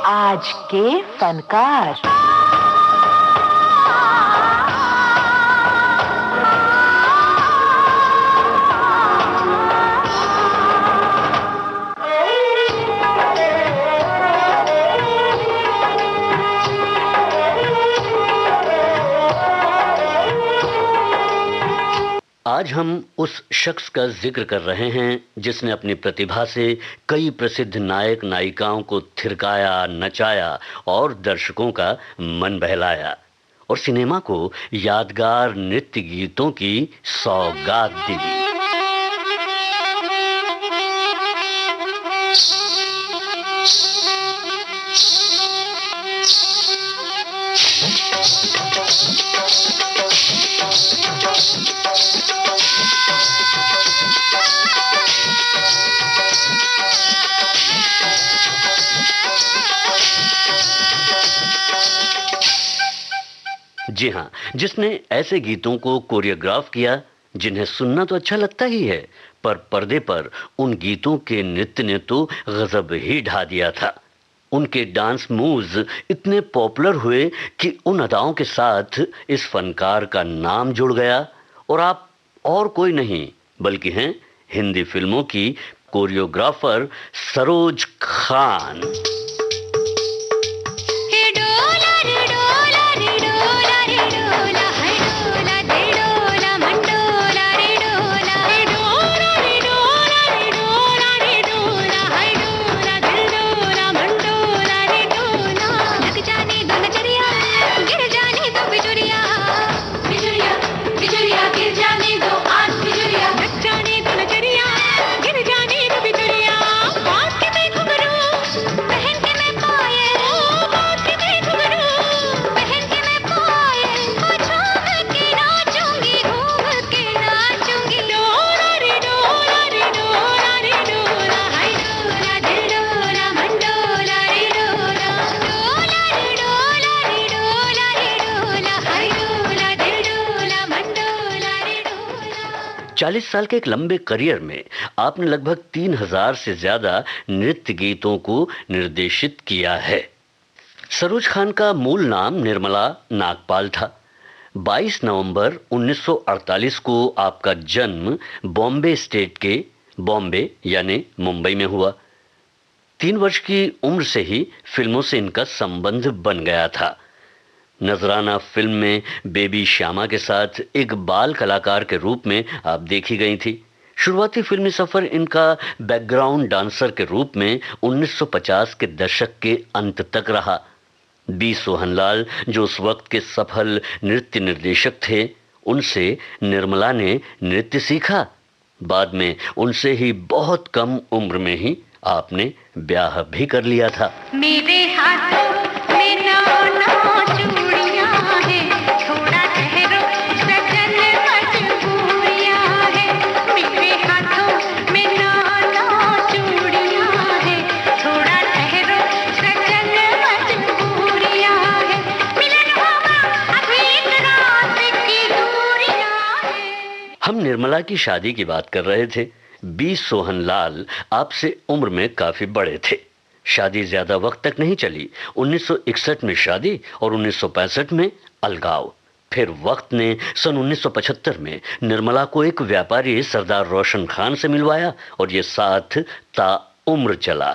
आज के फनकार। आज हम उस शख्स का जिक्र कर रहे हैं जिसने अपनी प्रतिभा से कई प्रसिद्ध नायक नायिकाओं को थिरकाया, नचाया और दर्शकों का मन बहलाया और सिनेमा को यादगार नृत्य गीतों की सौगात दी। जी हाँ, जिसने ऐसे गीतों को कोरियोग्राफ किया जिन्हें सुनना तो अच्छा लगता ही है, पर पर्दे पर उन गीतों के नृत्य ने तो गजब ही ढा दिया था। उनके डांस मूव्स इतने पॉपुलर हुए कि उन अदाओं के साथ इस फनकार का नाम जुड़ गया और आप और कोई नहीं बल्कि हैं हिंदी फिल्मों की कोरियोग्राफर सरोज खान। चालीस साल के एक लंबे करियर में आपने लगभग 3000 से ज्यादा नृत्य गीतों को निर्देशित किया है। सरोज खान का मूल नाम निर्मला नागपाल था। 22 नवंबर 1948 को आपका जन्म बॉम्बे स्टेट के बॉम्बे यानी मुंबई में हुआ। 3 वर्ष की उम्र से ही फिल्मों से इनका संबंध बन गया था। नजराना फिल्म में बेबी श्यामा के साथ एक बाल कलाकार के रूप में आप देखी गई थी। शुरुआती फिल्मी सफर इनका बैकग्राउंड डांसर के रूप में 1950 के दशक के अंत तक रहा। बी सोहनलाल जो उस वक्त के सफल नृत्य निर्देशक थे, उनसे निर्मला ने नृत्य सीखा। बाद में उनसे ही बहुत कम उम्र में ही आपने ब्याह भी कर लिया था। मेरे हाथों में नौ चूड़ियां हैं, थोड़ा ठहरो सजन मजबूरियां हैं। मेरे हाथों में नौ चूड़ियां हैं, थोड़ा ठहरो सजन मजबूरियां हैं। मिलन होगा अभी एक रात की दूरियां हैं। हम निर्मला की शादी की बात कर रहे थे। बी सोहनलाल आपसे उम्र में काफी बड़े थे। शादी ज्यादा वक्त तक नहीं चली। 1961 में शादी और 1965 में अलगाव। फिर वक्त ने सन 1975 में निर्मला को एक व्यापारी सरदार रोशन खान से मिलवाया और ये साथ ताउम्र चला।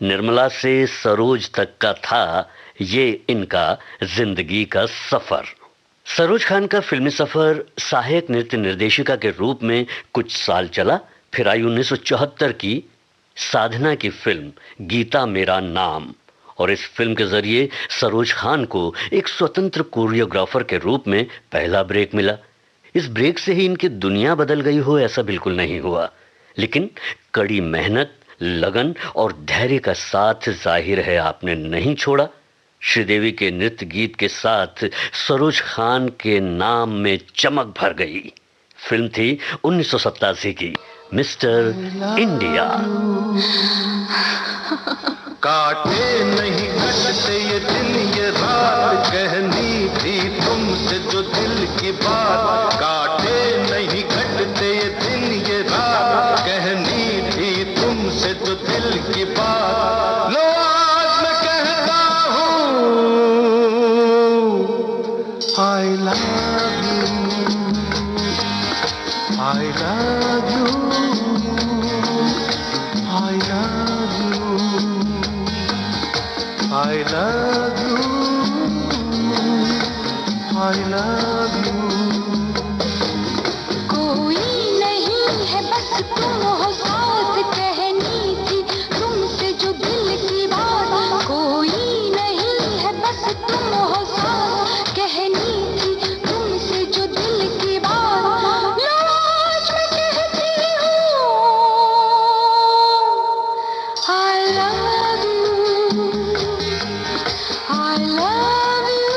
निर्मला से सरोज तक का था ये इनका जिंदगी का सफर। सरोज खान का फिल्मी सफर सहायक नृत्य निर्देशिका के रूप में कुछ साल चला। फिर आई 1974 की साधना की फिल्म गीता मेरा नाम और इस फिल्म के जरिए सरोज खान को एक स्वतंत्र कोरियोग्राफर के रूप में पहला ब्रेक मिला। इस ब्रेक से ही इनकी दुनिया बदल गई हो ऐसा बिल्कुल नहीं हुआ, लेकिन कड़ी मेहनत, लगन और धैर्य का साथ जाहिर है आपने नहीं छोड़ा। श्रीदेवी के नृत्य गीत के साथ सरोज खान के नाम में चमक भर गई। फिल्म थी 1987 की मिस्टर इंडिया। काटे नहीं कटते ये दिन ये रात, कहनी थी तुमसे जो दिल की बात। काटे नहीं कटते ये दिन ये रात, कहनी थी तुमसे जो दिल की बात। लो आज मैं कहता I love you, I love you. कोई नहीं है बस तुम हो साथ कहनी थी तुमसे जो दिल की बात कोई नहीं है बस तुम हो साथ कहनी थी तुमसे जो दिल की बात लो आज मैं कहती हूँ I love you, I love you,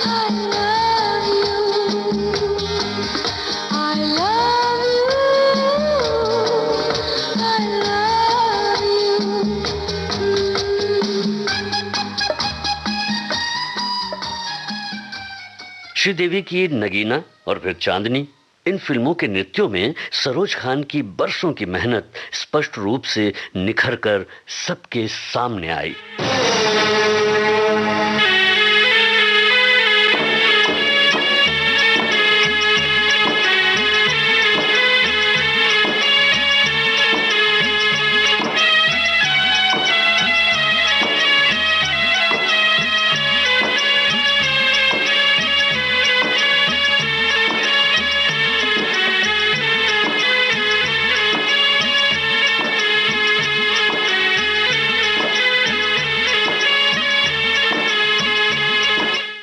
I love you, I love you, Sridevi की नगीना और फिर चांदनी, इन फिल्मों के नृत्यों में सरोज खान की बरसों की मेहनत स्पष्ट रूप से निखर कर सबके सामने आई।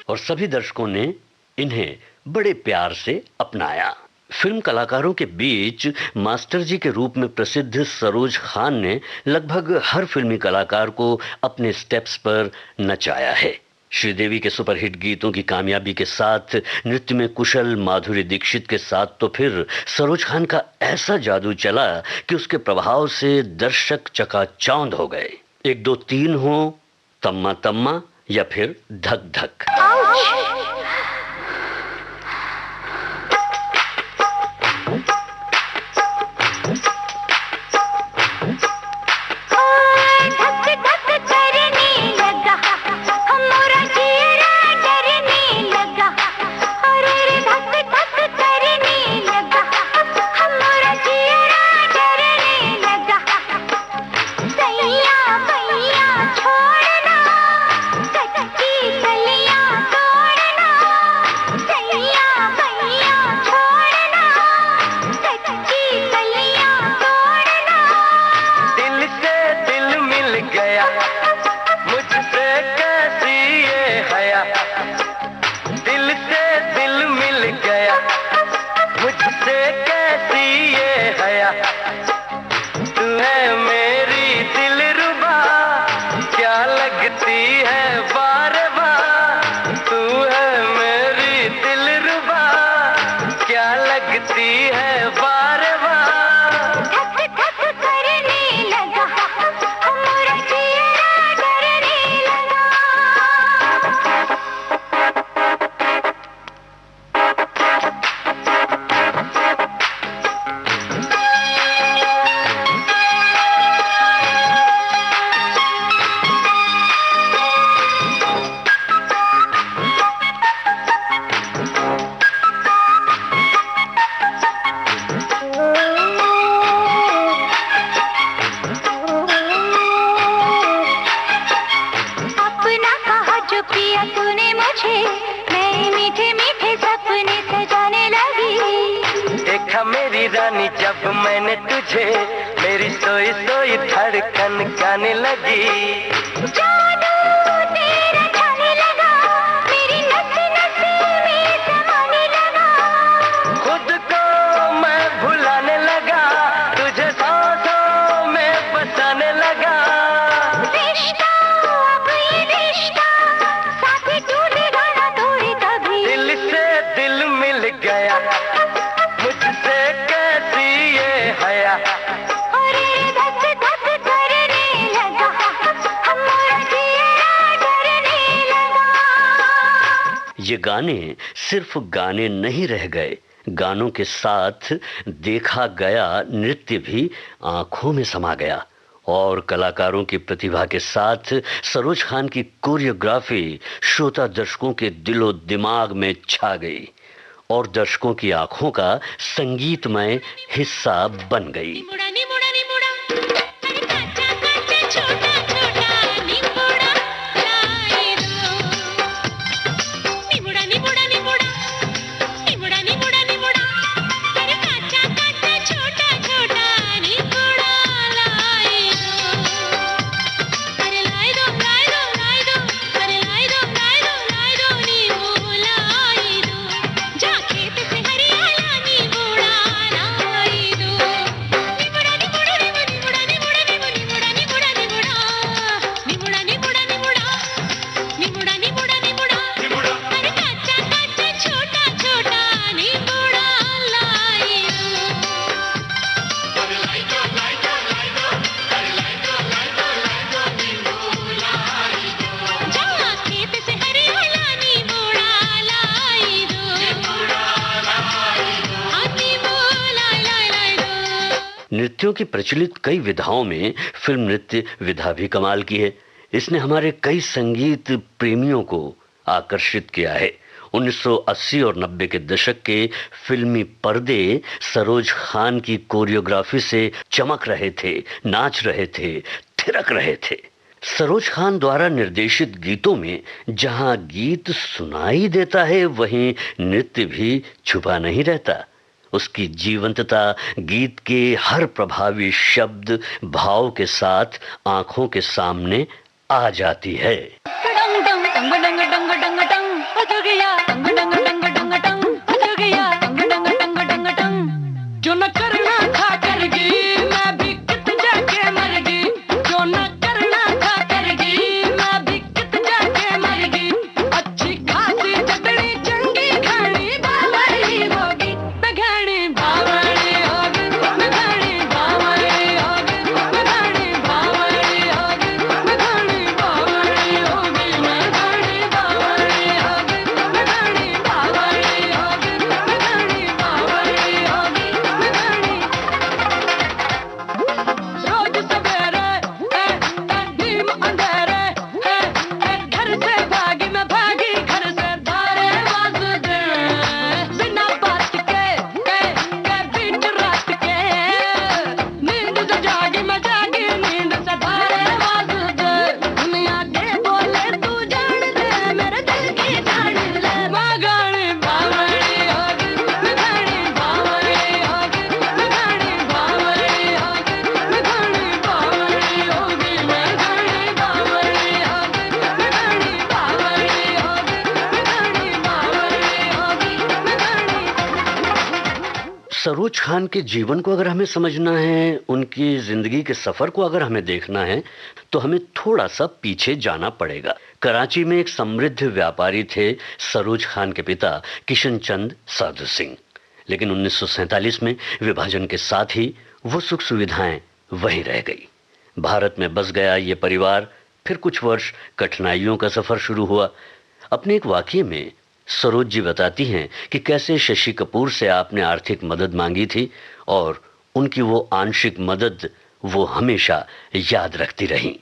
और सभी दर्शकों ने इन्हें बड़े प्यार से अपनाया। फिल्म कलाकारों के बीच मास्टर जी के रूप में प्रसिद्ध सरोज खान ने लगभग हर फिल्मी कलाकार को अपने स्टेप्स पर नचाया है। श्रीदेवी के सुपरहिट गीतों की कामयाबी के साथ नृत्य में कुशल माधुरी दीक्षित के साथ तो फिर सरोज खान का ऐसा जादू चला कि उसके प्रभाव से दर्शक चकाचौंध हो गए। 1 2 3 हो, तम्मा तम्मा या फिर धक धक। जब मैंने तुझे मेरी सोई सोई धड़कन गाने लगी। जादू तेरा छाने लगा, मेरी नस नस में समाने लगा। खुद को मैं भुलाने लगा, तुझे सांसों में बसाने लगा। रिश्ता अब ये रिश्ता साथ टूटेगा ना थोड़ी कभी। दिल से दिल मिल गया, मुझसे कैसी ये हया। ये गाने सिर्फ गाने नहीं रह गए, गानों के साथ देखा गया नृत्य भी आंखों में समा गया और कलाकारों की प्रतिभा के साथ सरोज खान की कोरियोग्राफी श्रोता दर्शकों के दिलो दिमाग में छा गई और दर्शकों की आंखों का संगीतमय हिस्सा बन गई। मुड़ा नी मुड़ा नी मुड़ा, अरे काचा काचा छोटा छोटा। नृत्यों की प्रचलित कई विधाओं में फिल्म नृत्य विधा भी कमाल की है। इसने हमारे कई संगीत प्रेमियों को आकर्षित किया है। 1980 और 90 के दशक के फिल्मी पर्दे सरोज खान की कोरियोग्राफी से चमक रहे थे, नाच रहे थे, थिरक रहे थे। सरोज खान द्वारा निर्देशित गीतों में जहां गीत सुनाई देता है, वहीं नृत्य भी छुपा नहीं रहता। उसकी जीवंतता गीत के हर प्रभावी शब्द भाव के साथ आंखों के सामने आ जाती है। जो न करना था करगी, मैं भी कित जाके मरगी। जो न करना था करगी, मैं भी कित जाके मरगी। अच्छी खासी चटनी चंगी खानी बावड़ी होगी, मैं घानी बावड़ी होगी, मैं घानी बावड़ी होगी, मैं घानी बावड़ी होगी, मैं घानी बावड़ी होगी, मैं घानी बावड़ी होगी, मैं घानी बावड़ी होगी, मैं घानी बावड़ी होगी। रोज सवेरे धीम अंधेरे घर से भागी, मैं भागी घर से धारे बाज दे। बिना बात के बीच रात के नींद से जागी, मैं जागी नींद से धारे बाज दे। दुनिया के बोले तू जान दे, मेरे दिल की जान ले। मैं गानी बावड़ी होगी, मैं गानी बावड़ी होगी, मैं गानी बावड़ी होगी, मैं गानी बावड़ी होगी, मैं गानी बावड़ी होगी, मैं गानी बावड़ी होगी, मैं गानी बावड़ी होगी, मैं गानी। सरोज खान के जीवन को अगर हमें समझना है, उनकी जिंदगी के सफर को अगर हमें देखना है, तो हमें थोड़ा सा पीछे जाना पड़ेगा। कराची में एक समृद्ध व्यापारी थे सरोज खान के पिता किशन चंद साधु सिंह, लेकिन 1947 में विभाजन के साथ ही वो सुख सुविधाएं वहीं रह गई। भारत में बस गया ये परिवार। फिर कुछ वर्ष कठिनाइयों का सफर शुरू हुआ। अपने एक वाकये में सरोज जी बताती हैं कि कैसे शशि कपूर से आपने आर्थिक मदद मांगी थी और उनकी वो आंशिक मदद वो हमेशा याद रखती रहीं।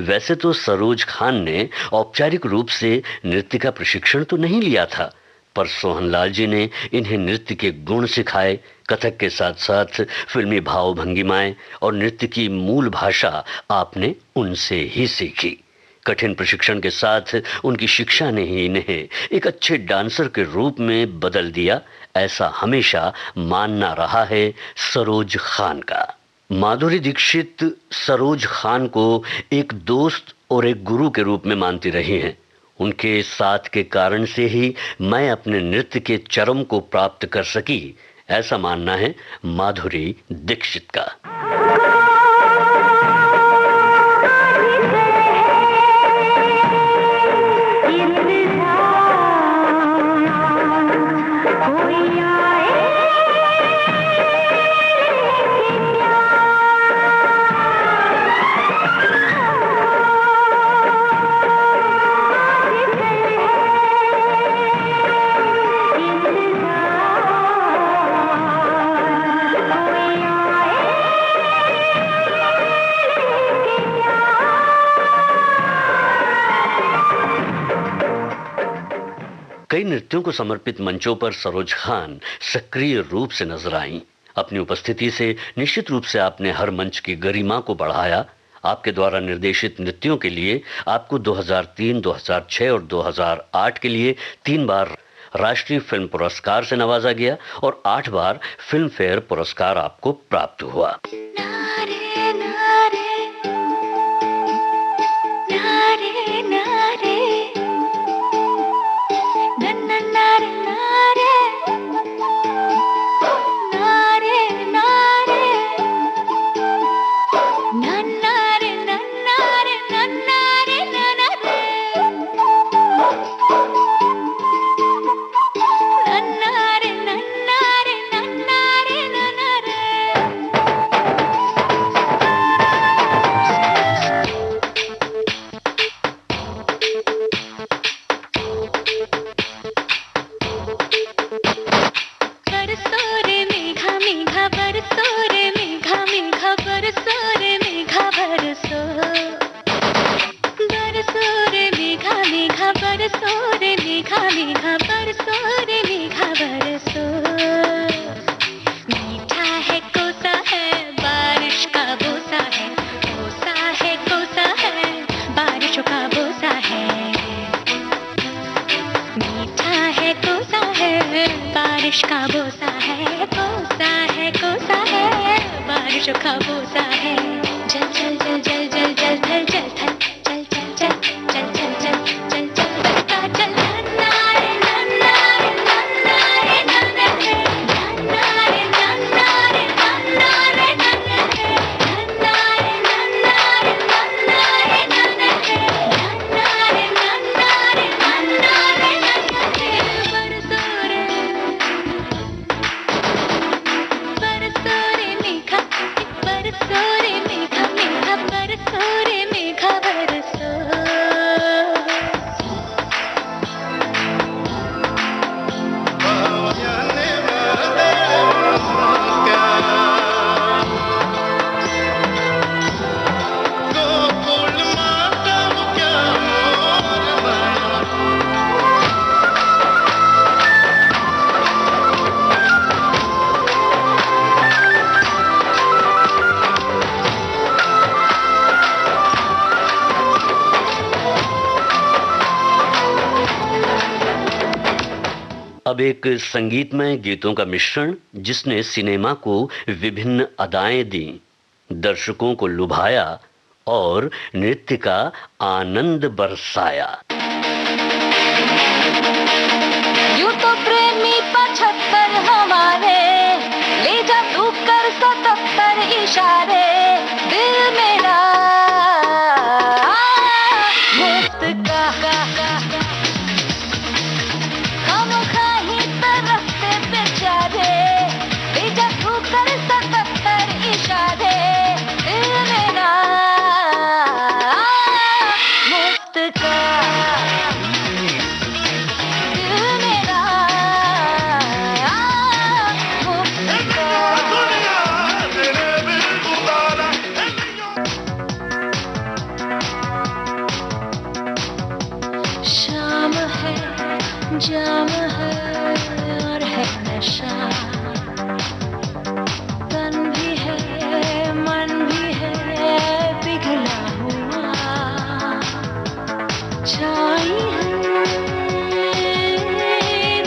वैसे तो सरोज खान ने औपचारिक रूप से नृत्य का प्रशिक्षण तो नहीं लिया था, पर सोहनलाल जी ने इन्हें नृत्य के गुण सिखाए। कथक के साथ साथ फिल्मी भाव भंगिमाएं और नृत्य की मूल भाषा आपने उनसे ही सीखी। कठिन प्रशिक्षण के साथ उनकी शिक्षा ने ही इन्हें एक अच्छे डांसर के रूप में बदल दिया, ऐसा हमेशा मानना रहा है सरोज खान का। माधुरी दीक्षित सरोज खान को एक दोस्त और एक गुरु के रूप में मानती रही हैं। उनके साथ के कारण से ही मैं अपने नृत्य के चरम को प्राप्त कर सकी, ऐसा मानना है माधुरी दीक्षित का। कई नृत्यों को समर्पित मंचों पर सरोज खान सक्रिय रूप से नजर आईं। अपनी उपस्थिति से निश्चित रूप से आपने हर मंच की गरिमा को बढ़ाया। आपके द्वारा निर्देशित नृत्यों के लिए आपको 2003, 2006 और 2008 के लिए 3 बार राष्ट्रीय फिल्म पुरस्कार से नवाजा गया और 8 बार फिल्म फेयर पुरस्कार आपको प्राप्त हुआ। बारिश का बोसा है, कोसा है, बारिश का बोसा है। जल जल जल जल जल जल थल जल थल चल चल चल चल चल चल चल चल बरसा चल नन्ना रे नन्ना रे नन्ना रे नन्ना रे नन्ना रे नन्ना रे नन्ना रे नन्ना रे नन्ना रे नन्ना रे नन्ना रे नन्ना रे नन्ना रे नन्ना रे नन्ना रे नन्ना रे बरसो रे मेघा बरसो रे मेघा मेघा बरसो रे मेघा बरसो। गोकुल माता क्या मोर माया। अब एक संगीतमय गीतों का मिश्रण जिसने सिनेमा को विभिन्न अदाएं दी, दर्शकों को लुभाया और नृत्य का आनंद बरसाया। यूं तो प्रेमी 75 हमारे, ले जा तू कर 77 इशारे, दिल मेरा मुफ्त का खामोखा ही तरफते बेचारे, ले जा तू कर 77 इशारे, दिल मेरा मुफ्त का दिल मेरा मुफ्त का। शाम है जाम है और है नशा, तन भी है मन भी है पिघला हुआ, छाई है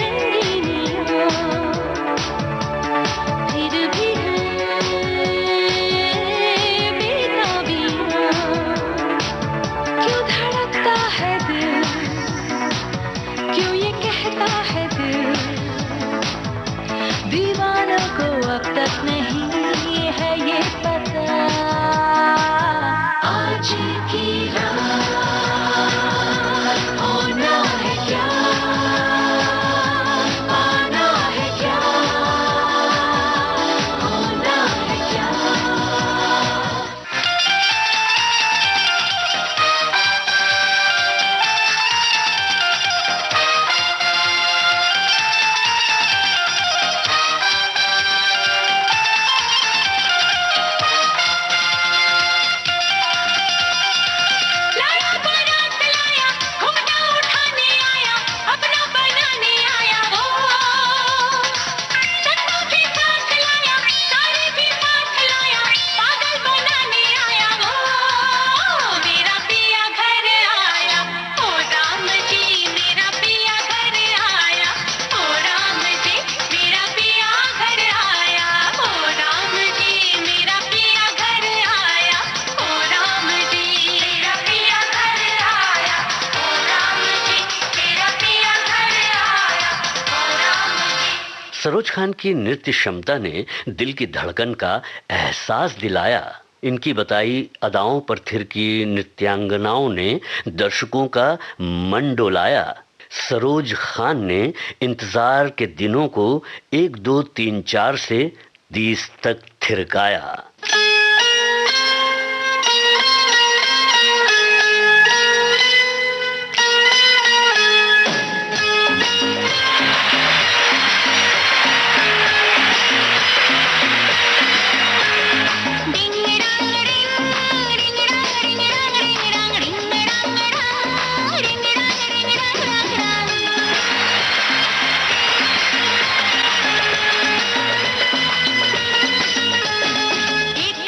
रंगीनियों, फिर भी है बेताबियां। क्यों धड़कता है दिल, क्यों ये कहता है दिल, दीवानों को अब तक नहीं है ये पता। आज की रात होना है क्या, पाना है क्या, होना है क्या। लाया बारात लाया, घुंघटा उठाने आया, अपना बनाने आया वो, चन्दा भी साथ लाया, साड़ी भी साथ लाया, पागल बनाने आया वो, मेरा पिया घर आया, ओ राम जी मेरा पिया घर आया, ओ राम जी मेरा पिया घर आया, ओ राम जी मेरा पिया घर आया, ओ राम जी मेरा पिया घर आया, ओ राम जी मेरा पिया घर आया, ओ राम जी। सरोज खान की नृत्य क्षमता ने दिल की धड़कन का एहसास दिलाया। इनकी बताई अदाओं पर थिरकी नृत्यांगनाओं ने दर्शकों का मन डोलाया। सरोज खान ने इंतजार के दिनों को 1 2 3 4 से 30 तक थिरकाया। एक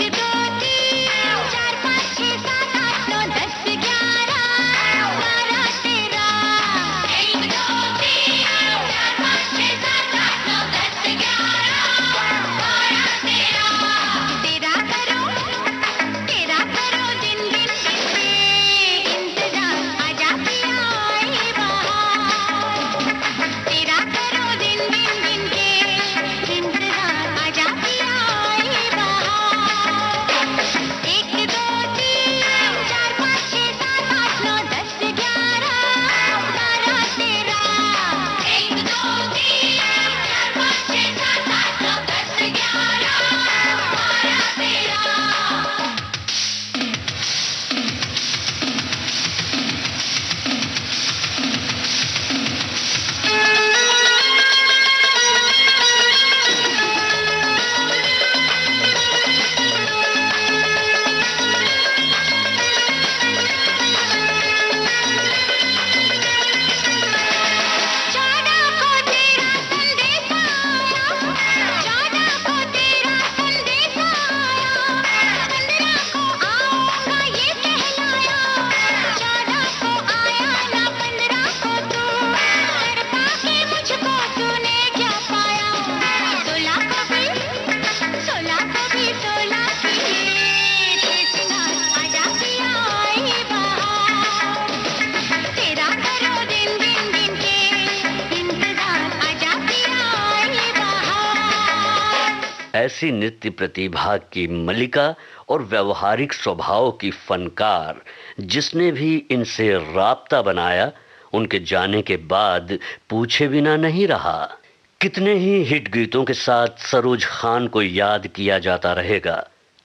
ऐसी नृत्य प्रतिभा की मलिका और व्यवहारिक स्वभाव की फनकार जिसने भी इनसे राब्ता बनाया, उनके जाने के बाद पूछे बिना नहीं रहा। कितने ही हिट गीतों के साथ सरोज खान को याद किया जाता रहेगा।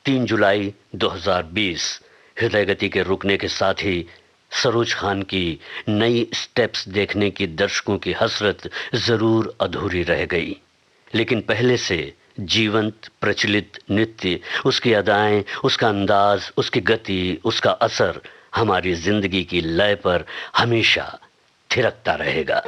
3 जुलाई 2020 हृदय गति के रुकने के साथ ही सरोज खान की नई स्टेप्स देखने की दर्शकों की हसरत जरूर अधूरी रह गई। लेकिन पहले से जीवंत प्रचलित नृत्य, उसकी अदाएं, उसका अंदाज, उसकी गति, उसका असर हमारी जिंदगी की लय पर हमेशा थिरकता रहेगा।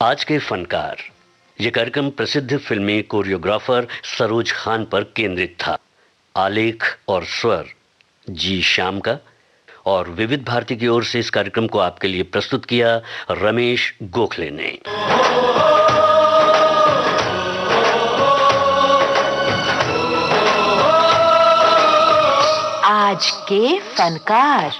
आज के फनकार, ये कार्यक्रम प्रसिद्ध फिल्मी कोरियोग्राफर सरोज खान पर केंद्रित था। आलेख और स्वर जी श्याम का, और विविध भारती की ओर से इस कार्यक्रम को आपके लिए प्रस्तुत किया रमेश गोखले ने। आज के फनकार।